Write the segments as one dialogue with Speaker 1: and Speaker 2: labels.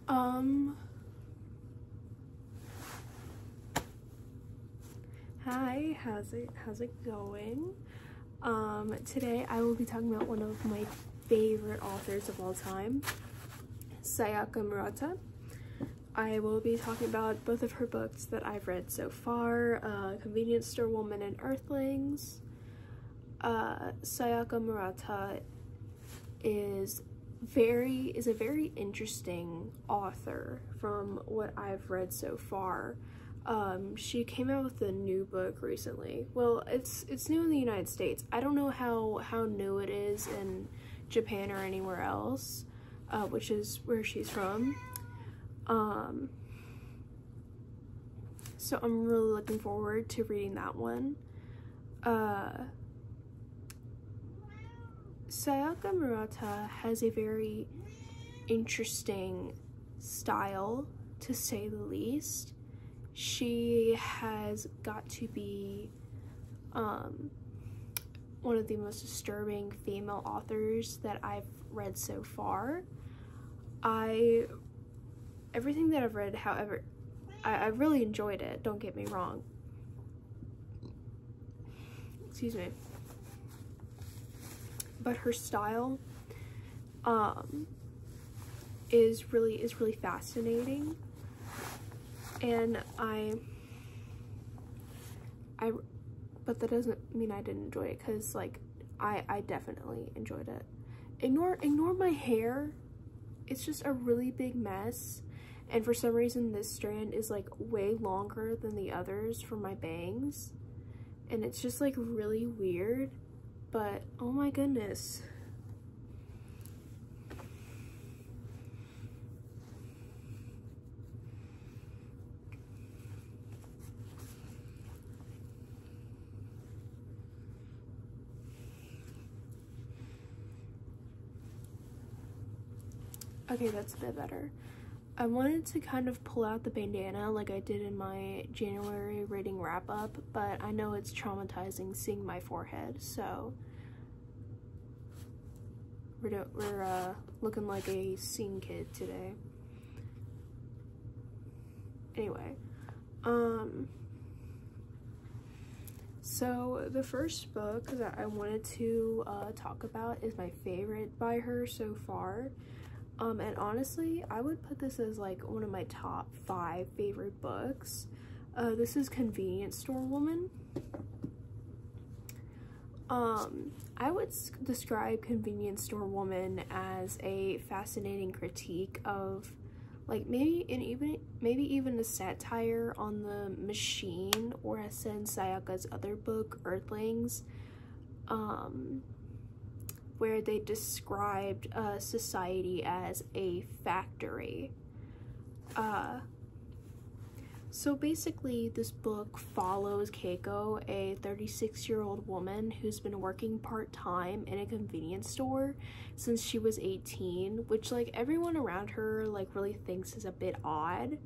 Speaker 1: Um, Hi, how's it going? Today I will be talking about one of my favorite authors of all time, Sayaka Murata. I will be talking about both of her books that I've read so far, Convenience Store Woman and Earthlings. Sayaka Murata is a very interesting author from what I've read so far. She came out with a new book recently. Well, it's new in the United States. I don't know how new it is in Japan or anywhere else, which is where she's from. So I'm really looking forward to reading that one. Sayaka Murata has a very interesting style, to say the least. She has got to be one of the most disturbing female authors that I've read so far. Everything that I've read, however, I really enjoyed it, don't get me wrong. Excuse me. But her style is really fascinating. And but that doesn't mean I didn't enjoy it, because like I definitely enjoyed it. Ignore my hair. It's just a really big mess, and for some reason this strand is like way longer than the others for my bangs, and it's just like really weird, but oh my goodness. Okay, that's a bit better. I wanted to kind of pull out the bandana like I did in my January reading wrap-up, but I know it's traumatizing seeing my forehead, so we're looking like a scene kid today. Anyway, so the first book that I wanted to talk about is my favorite by her so far. And honestly, I would put this as like one of my top 5 favorite books. This is Convenience Store Woman. I would describe Convenience Store Woman as a fascinating critique of, like, maybe even a satire on the machine, or as said in Sayaka's other book, Earthlings, where they described society as a factory. So basically this book follows Keiko, a 36-year-old woman who's been working part-time in a convenience store since she was 18, which like everyone around her like really thinks is a bit odd.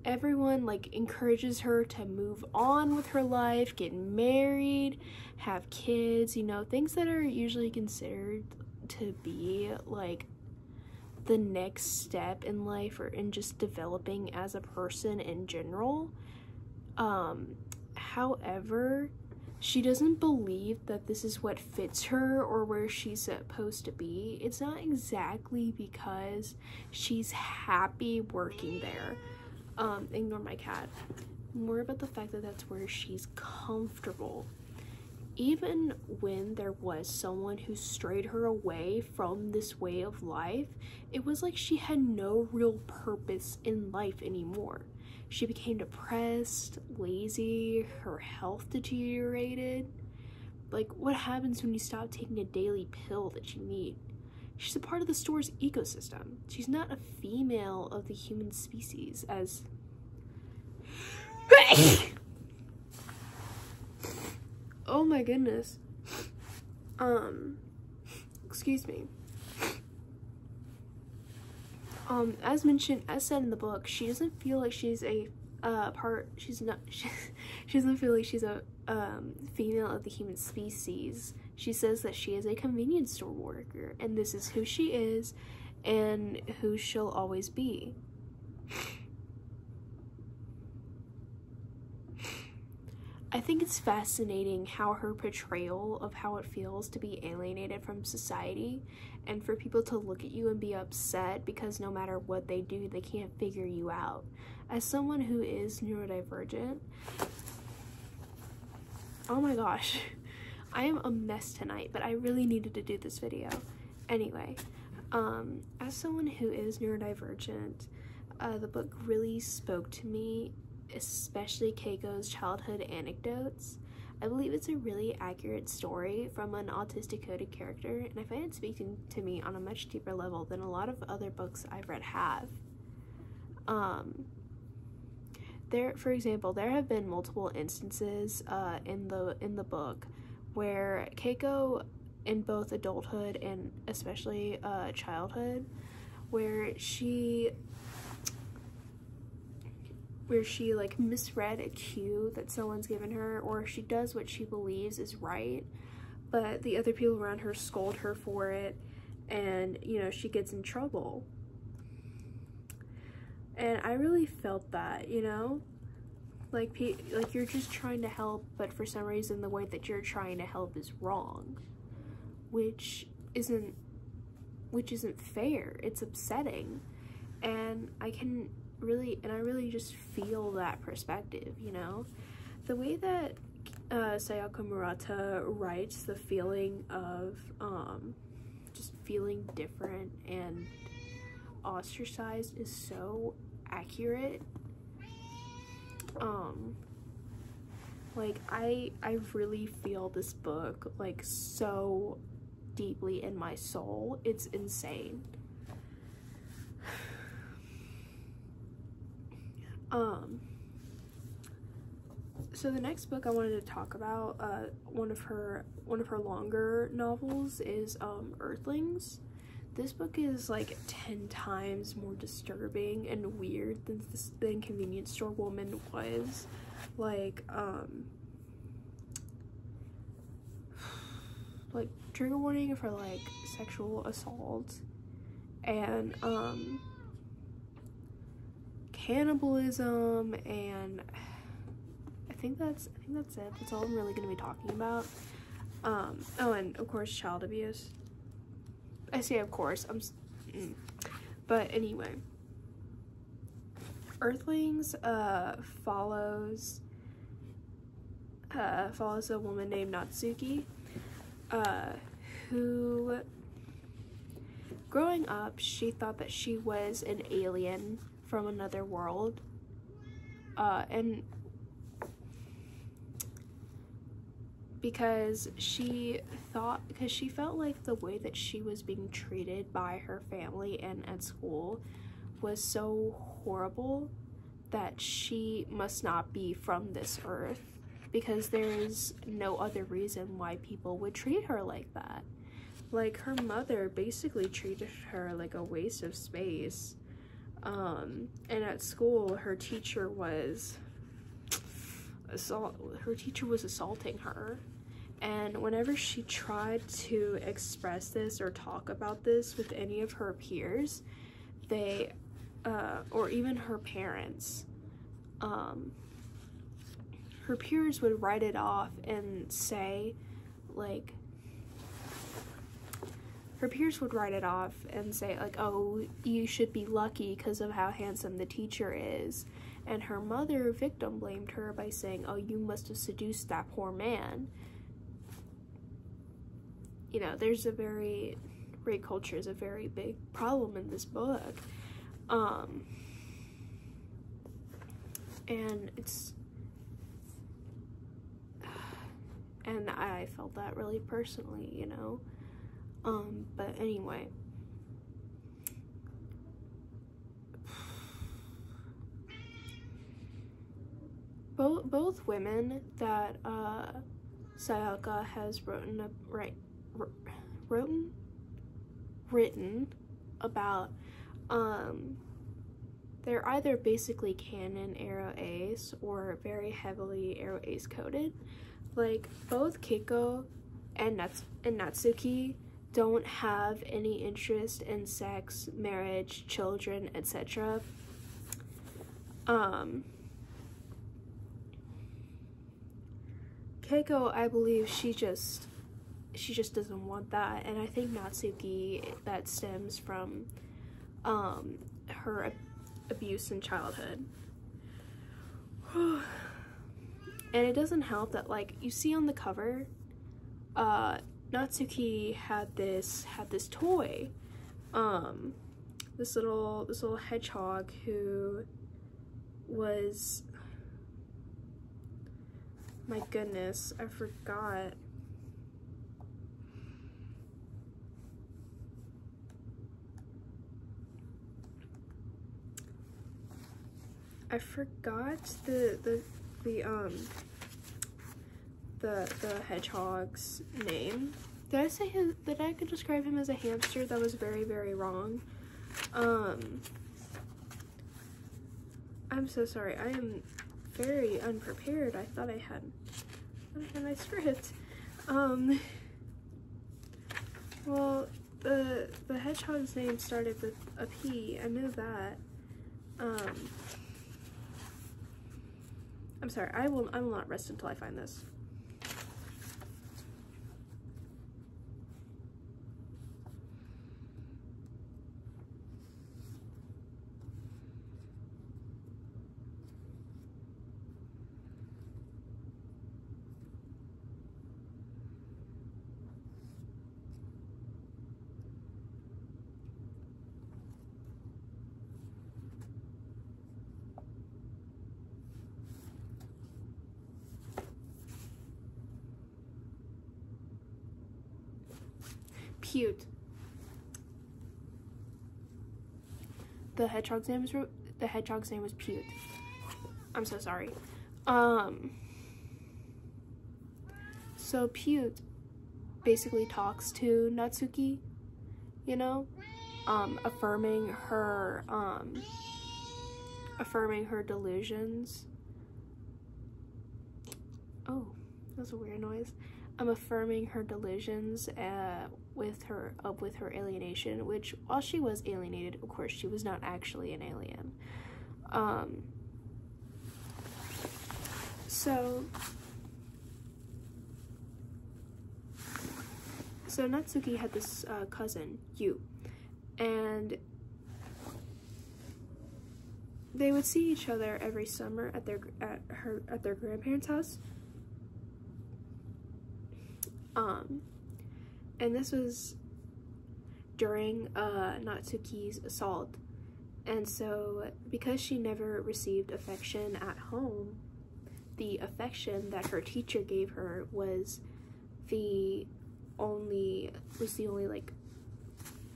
Speaker 1: Everyone like encourages her to move on with her life, get married, have kids, you know, things that are usually considered to be like the next step in life or in just developing as a person in general. However, she doesn't believe that this is what fits her or where she's supposed to be. It's not exactly because she's happy working there. Ignore my cat. More about the fact that that's where she's comfortable. Even when there was someone who strayed her away from this way of life, it was like she had no real purpose in life anymore. She became depressed, lazy, her health deteriorated. Like, what happens when you stop taking a daily pill that you need? She's a part of the store's ecosystem. She's not a female of the human species, as oh my goodness. Excuse me. As said in the book, she doesn't feel like she's a She doesn't feel like she's a female of the human species. She says that she is a convenience store worker, and this is who she is and who she'll always be. I think it's fascinating how her portrayal of how it feels to be alienated from society and for people to look at you and be upset because no matter what they do, they can't figure you out. As someone who is neurodivergent, oh my gosh, I am a mess tonight, but I really needed to do this video. Anyway, as someone who is neurodivergent, the book really spoke to me, especially Keiko's childhood anecdotes. I believe it's a really accurate story from an autistic coded character, and I find it speaking to me on a much deeper level than a lot of other books I've read have. For example, there have been multiple instances in the book where Keiko, in both adulthood and especially childhood, where she like misread a cue that someone's given her, or she does what she believes is right, but the other people around her scold her for it, and you know, she gets in trouble. And I really felt that, you know, like you're just trying to help, but for some reason the way that you're trying to help is wrong, which isn't fair. It's upsetting, and I really just feel that perspective, you know? The way that Sayaka Murata writes the feeling of just feeling different and ostracized is so accurate. Like I really feel this book like so deeply in my soul. It's insane. So the next book I wanted to talk about, one of her longer novels is Earthlings. This book is like 10 times more disturbing and weird than Convenience Store Woman was. Like trigger warning for like sexual assault and cannibalism, and I think that's it. That's all I'm really gonna be talking about. Oh, and of course child abuse. I say of course, but anyway, Earthlings follows a woman named Natsuki, who growing up she thought that she was an alien from another world, and because she felt like the way that she was being treated by her family and at school was so horrible that she must not be from this earth, because there is no other reason why people would treat her like that. Like, her mother basically treated her like a waste of space, and at school her teacher was assaulting her, and whenever she tried to express this or talk about this with any of her peers, they or even her parents, her peers would write it off and say like oh, you should be lucky because of how handsome the teacher is. And her mother victim blamed her by saying, oh, you must have seduced that poor man. You know, there's a very, rape culture is a very big problem in this book. And I felt that really personally, you know. But anyway. Both women that Sayaka has written they're either basically canon Arrow Ace or very heavily Arrow Ace coded. Like, both Keiko and Natsuki don't have any interest in sex, marriage, children, etc. Keiko, I believe she just doesn't want that, and I think Natsuki, that stems from her abuse in childhood. And it doesn't help that, like, you see on the cover, Natsuki had this toy, this little hedgehog who was, my goodness, I forgot. I forgot the hedgehog's name. Did I say that I could describe him as a hamster? That was very, very wrong. I'm so sorry. I am very unprepared. I thought I had my script. Well, the hedgehog's name started with a P. I know that. I'm sorry. I will not rest until I find this. Cute. The hedgehog's name was Pute. I'm so sorry. So Pute basically talks to Natsuki, you know, affirming her delusions. Oh, that's a weird noise. Affirming her delusions with her alienation, which, while she was alienated, of course, she was not actually an alien. So Natsuki had this cousin, Yu, and they would see each other every summer at their grandparents' house. And this was during Natsuki's assault, and so because she never received affection at home, the affection that her teacher gave her was the only like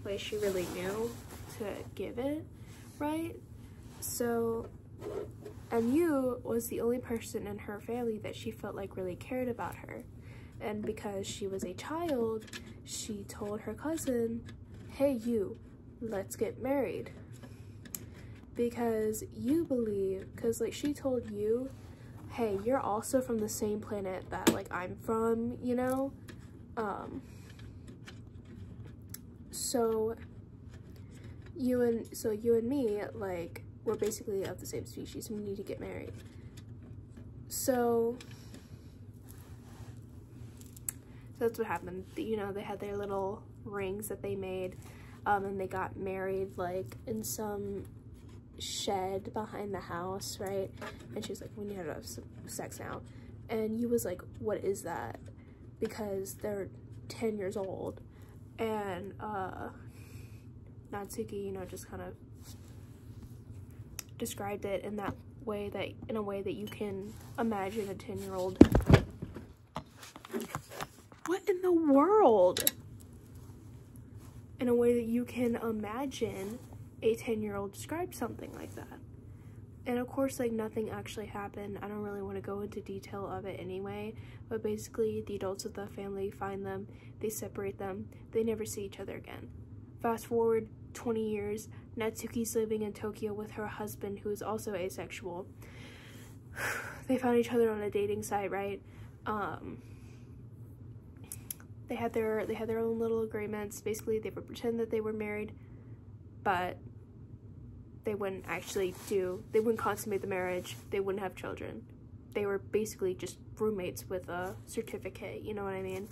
Speaker 1: way she really knew to give it, right? So, and Yu was the only person in her family that she felt like really cared about her. And because she was a child, she told her cousin, hey, Yu, let's get married. Because like, she told Yu, hey, you're also from the same planet that, like, I'm from, you know? So you and me, like, we're basically of the same species, and we need to get married. So that's what happened. You know, they had their little rings that they made, and they got married, like, in some shed behind the house, right? And she was like, we need to have sex now. And Yu was like, what is that? Because they're 10 years old. And Natsuki, you know, just kind of described it in a way that you can imagine a 10-year-old. What in the world? In a way that you can imagine a 10-year-old describe something like that. And of course, like, nothing actually happened. I don't really want to go into detail of it anyway, but basically the adults of the family find them, they separate them, they never see each other again. Fast forward 20 years, Natsuki's living in Tokyo with her husband, who is also asexual. They found each other on a dating site, right? They had their own little agreements. Basically, they would pretend that they were married, but they wouldn't consummate the marriage. They wouldn't have children. They were basically just roommates with a certificate, you know what I mean?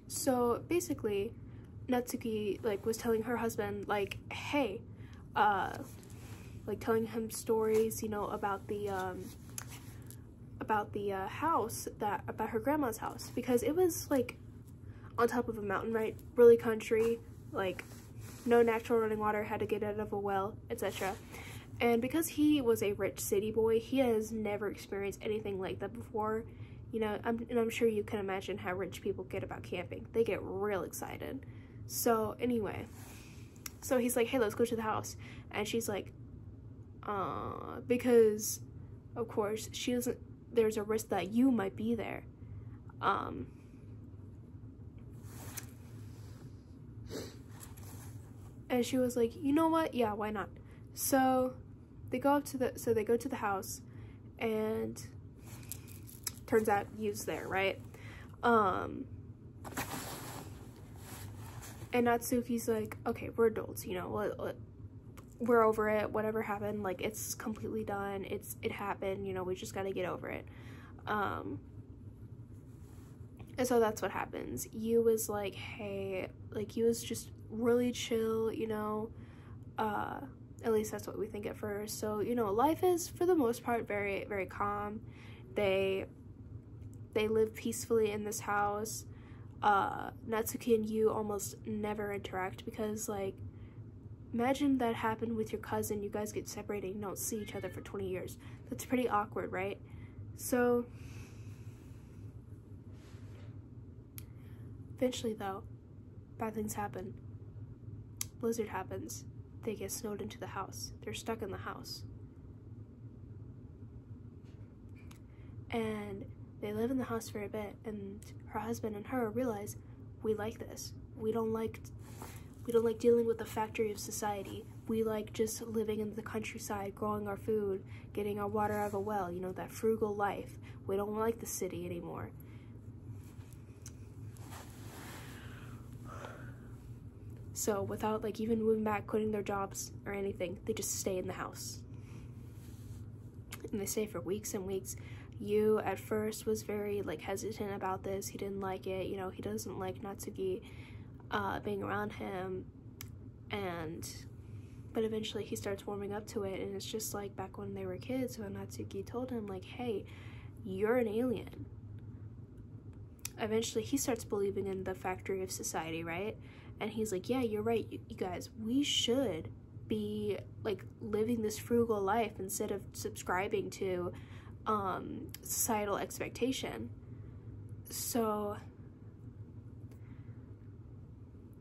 Speaker 1: So basically, Natsuki, like, was telling her husband, like, hey, like, telling him stories, you know, about the house, about her grandma's house, because it was, like, on top of a mountain, right? Really country, like, no natural running water, had to get out of a well, etc. And because he was a rich city boy, he has never experienced anything like that before. You know, I'm sure you can imagine how rich people get about camping. They get real excited. So anyway, so he's like, hey, let's go to the house. And she's like, because of course she doesn't, there's a risk that you might be there. And she was like, you know what? Yeah, why not? So they go to the house, and turns out Yu's there, right? And Natsuki's like, okay, we're adults, you know, we're over it, whatever happened, like, it's completely done, it happened, you know, we just gotta get over it. And so that's what happens. Yu was like, hey, like, Yu was just really chill, you know, at least that's what we think at first. So, you know, life is, for the most part, very, very calm. They live peacefully in this house. Natsuki and Yu almost never interact because, like, imagine that happened with your cousin. You guys get separated and don't see each other for 20 years. That's pretty awkward, right? So eventually, though, bad things happen. Blizzard happens. They get snowed into the house. They're stuck in the house. And they live in the house for a bit, and her husband and her realize, we like this. We don't like dealing with the factory of society. We like just living in the countryside, growing our food, getting our water out of a well, you know, that frugal life. We don't like the city anymore. So without, like, even moving back, quitting their jobs or anything, they just stay in the house. And they stay for weeks and weeks. Yu at first was very, like, hesitant about this. He didn't like it, you know, he doesn't like Natsuki being around him, but eventually he starts warming up to it, and it's just like back when they were kids when Natsuki told him, like, hey, you're an alien. Eventually he starts believing in the factory of society, right? And he's like, yeah, you're right, you guys, we should be, like, living this frugal life instead of subscribing to societal expectation. So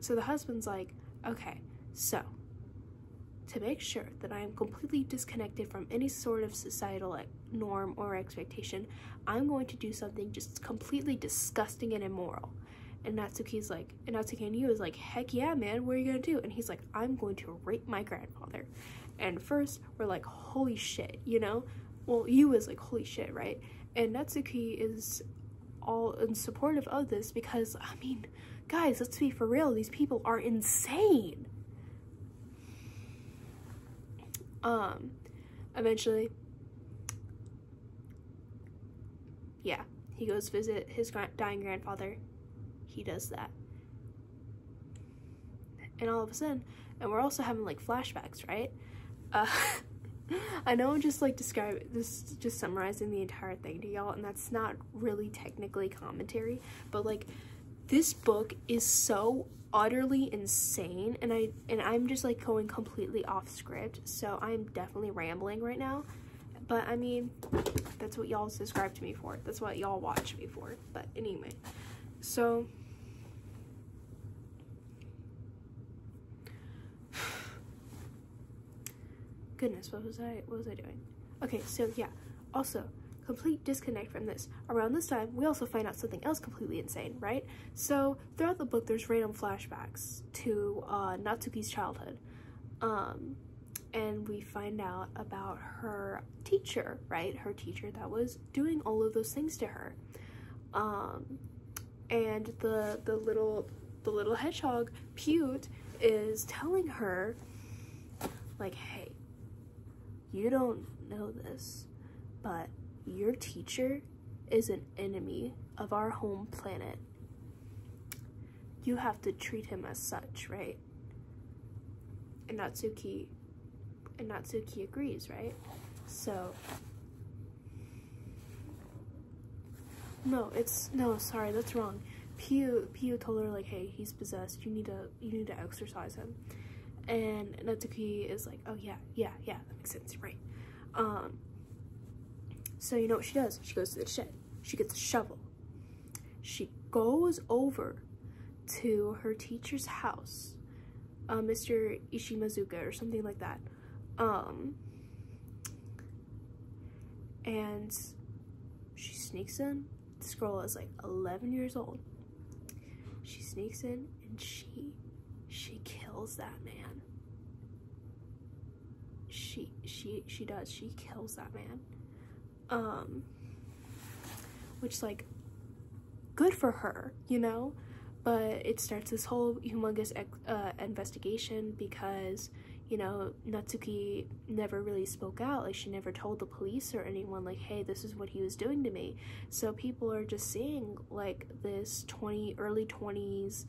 Speaker 1: the husband's like, okay, so to make sure that I am completely disconnected from any sort of societal norm or expectation, I'm going to do something just completely disgusting and immoral. And Natsuki and Yu is like, heck yeah, man, what are you gonna do? And he's like, I'm going to rape my grandfather. And first, we're like, holy shit, you know? Well, Yu is like, holy shit, right? And Natsuki is all in supportive of this because, I mean, guys, let's be for real, these people are insane. Eventually, yeah, he goes visit his dying grandfather. He does that. And all of a sudden, and we're also having, like, flashbacks, right? I know I'm just, like, just summarizing the entire thing to y'all, and that's not really technically commentary, but, like, this book is so utterly insane, and I'm just, like, going completely off script, so I'm definitely rambling right now. But I mean, that's what y'all subscribe to me for. That's what y'all watch me for. But anyway, so goodness, what was I doing? Okay, so yeah, also complete disconnect from this. Around this time, we also find out something else completely insane, right? So throughout the book, there's random flashbacks to Natsuki's childhood. And we find out about her teacher, right? Her teacher that was doing all of those things to her. And the little hedgehog, Pewt, is telling her, like, hey, you don't know this, but your teacher is an enemy of our home planet. You have to treat him as such, right? And Natsuki agrees, right? So no, sorry, that's wrong. Pew told her, like, hey, he's possessed, you need to exorcise him. And Natsuki is like, oh yeah, that makes sense, right? So you know what she does? She goes to the shed. She gets a shovel. She goes over to her teacher's house, Mr. Ishimazuka or something like that. And she sneaks in. This girl is like 11 years old. She sneaks in and she kills that man. She does. She kills that man. Which, like, good for her, you know? But it starts this whole humongous investigation because, you know, Natsuki never really spoke out. Like, she never told the police or anyone, like, hey, this is what he was doing to me. So people are just seeing, like, this early 20s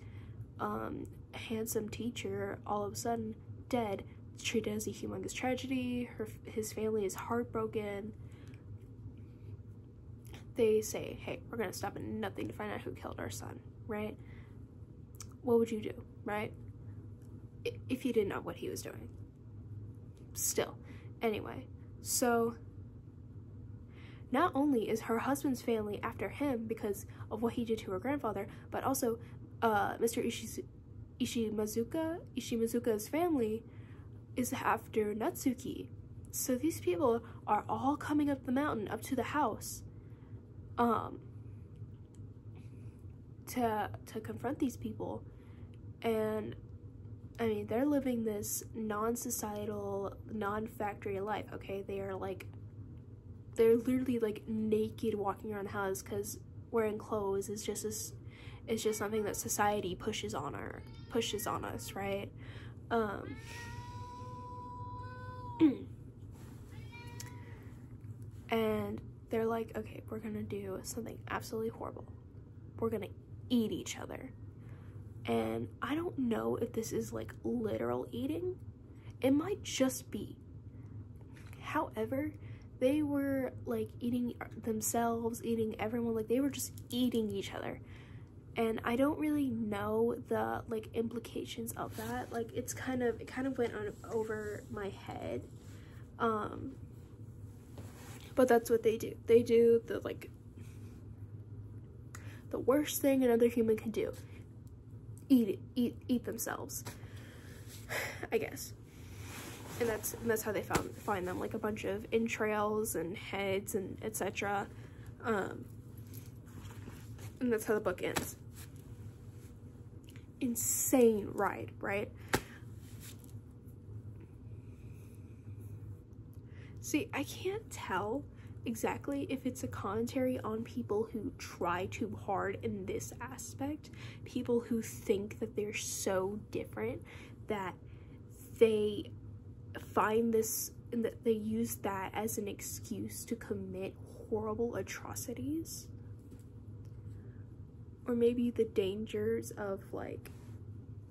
Speaker 1: handsome teacher all of a sudden dead, treated as a humongous tragedy. His family is heartbroken. They say, hey, we're gonna stop at nothing to find out who killed our son, right? What would you do, right? If you didn't know what he was doing. Still. Anyway, so not only is her husband's family after him because of what he did to her grandfather, but also Mr. Ishimazuka's family is after Natsuki. So these people are all coming up the mountain, up to the house, to confront these people. And I mean, they're living this non-societal, non-factory life, okay? They're literally like naked walking around the house because wearing clothes is just something that society pushes on us, right? And they're like, okay, we're gonna do something absolutely horrible. We're gonna eat each other. And I don't know if this is like literal eating. It might just be. However, they were like eating themselves, eating everyone, like they were just eating each other. And I don't really know the like implications of that. Like it kind of went over my head. But that's what they do. They do the worst thing another human can do. Eat themselves, I guess. And that's how they find them, like a bunch of entrails and heads and etc. And that's how the book ends. Insane ride, right? See, I can't tell exactly if it's a commentary on people who try too hard in this aspect, people who think that they're so different that they find this and that they use that as an excuse to commit horrible atrocities, or maybe the dangers of like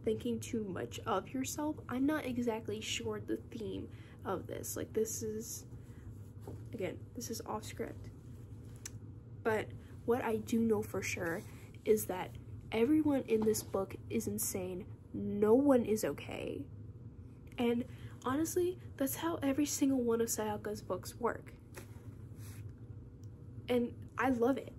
Speaker 1: thinking too much of yourself. I'm not exactly sure the theme of this. Like this is off script, but what I do know for sure is that everyone in this book is insane. No one is okay. And honestly, that's how every single one of Sayaka's books work. And I love it.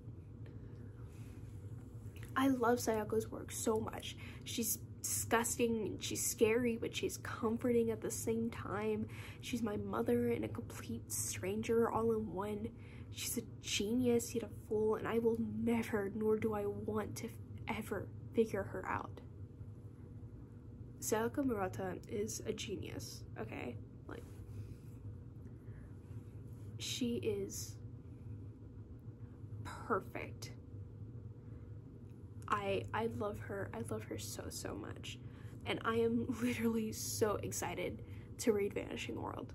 Speaker 1: I love Sayaka's work so much. She's disgusting, she's scary, but she's comforting at the same time. She's my mother and a complete stranger all in one. She's a genius, yet a fool, and I will never, nor do I want to ever figure her out. Sayaka Murata is a genius, okay? Like, she is perfect. I love her. I love her so much. And I am literally so excited to read Vanishing World.